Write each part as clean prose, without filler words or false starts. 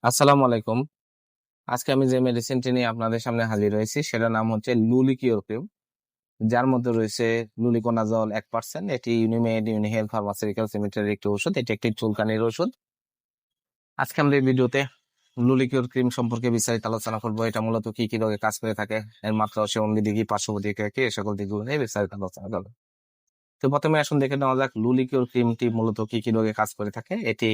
আসসালামু আলাইকুম। আজকে আমি যে মেডিসিনটি নিয়ে আপনাদের সামনে হাজির হয়েছি সেটার নাম হচ্ছে লুলিকিওর ক্রিম, যার মধ্যে রয়েছে লুলিকোনাজল 1%। এটি ইউনিমেড ইউনিহেলথ ফার্মাসিউটিক্যালস লিমিটেডের একটি ওষুধ। এটি একটি চুলকানির ওষুধ। আজকে আমরা এই ভিডিওতে লুলিকিওর ক্রিম সম্পর্কে বিস্তারিত আলোচনা করবো। এটা মূলত কি কি রোগে কাজ করে থাকে, এর মাত্রা ও সেবনবিধি কি, পার্শ্ব প্রতিক্রিয়া কি, এই সকল দিকগুলো নিয়ে বিস্তারিত আলোচনা করবো। তো প্রথমে আসুন দেখে নেওয়া যাক লুলিকিওর ক্রিমটি মূলত কি কি রোগে কাজ করে থাকে। এটি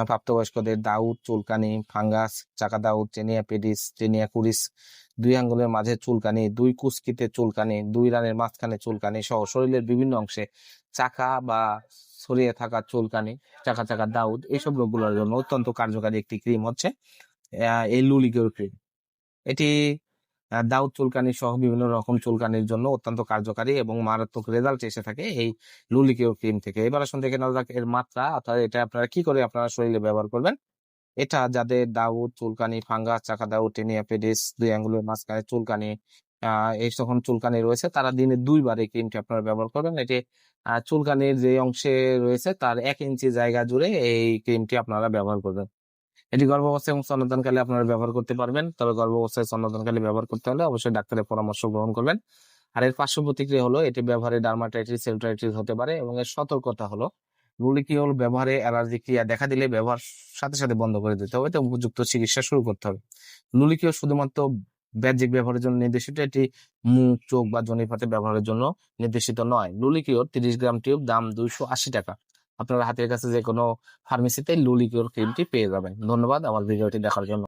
প্রাপ্তবয়স্কদের দাউদ, চুলকানি, ফাঙ্গাস, চাকা দাউদ, টেনিয়া পেডিস, টেনিয়া কুরিস, দুই আঙ্গুলের মাঝে চুলকানি, দুই কুচকিতে চুলকানি, দুই রানের মাঝখানে চুলকানি সহ শরীরের বিভিন্ন অংশে চাকা বা ছড়িয়ে থাকা চুলকানি, চাকা চাকা দাউদ, এইসব রোগগুলোর জন্য অত্যন্ত কার্যকারী একটি ক্রিম হচ্ছে এই লুলিকিওর ক্রিম। এটি দাউদ চুলকানি সহ বিভিন্ন রকম চুলকানির জন্য অত্যন্ত কার্যকারী এবং মারাত্মক রেজাল্ট এসে থাকে এই লুলিকিওর ক্রিম থেকে। এবার আসুন দেখে নেওয়া যাক এর মাত্রা, অর্থাৎ এটা আপনারা কি করে আপনারা শরীরে ব্যবহার করবেন। এটা যাদের দাউদ, চুলকানি, ফাঙ্গাস, চাকা দাউদ, টেনিয়া পেডিস, দুই আঙ্গুলের মাঝখানে চুলকানি, এই সকল চুলকানি রয়েছে, তারা দিনে 2 বার এই ক্রিমটি আপনারা ব্যবহার করবেন। এটি চুলকানির যে অংশে রয়েছে তার 1 ইঞ্চি জায়গা জুড়ে এই ক্রিমটি আপনারা ব্যবহার করবেন। এটি গর্ভাবস্থায় এবং স্তন্যদানকালে আপনারা ব্যবহার করতে পারবেন। তবে গর্ভাবস্থায় স্তন্যদানকালে ব্যবহার করতে হলে অবশ্যই ডাক্তারের পরামর্শ গ্রহণ করবেন। আর এর পার্শ্ব প্রতিক্রিয়া হলো এটি ব্যবহারে ডার্মাটাইটিস, সেলুলাইটিস হতে পারে এবং এর সতর্কতা হলো লুলিকিওল ব্যবহারে অ্যালার্জি ক্রিয়া দেখা দিলে ব্যবহার সাথে সাথে বন্ধ করে দিতে হবে এবং উপযুক্ত চিকিৎসা শুরু করতে হবে। লুলিকিওল শুধুমাত্র বাহ্যিক ব্যবহারের জন্য নির্দেশিত, এটি মুখ, চোখ বা জনিপাতে ব্যবহারের জন্য নির্দেশিত নয়। লুলিকিওর 30 গ্রাম টিউব, দাম 280 টাকা। আপনার হাতের কাছে যে কোনো ফার্মেসিতে লুলিকিওর ক্রিমটি পেয়ে যাবেন। ধন্যবাদ আমার ভিডিওটি দেখার জন্য।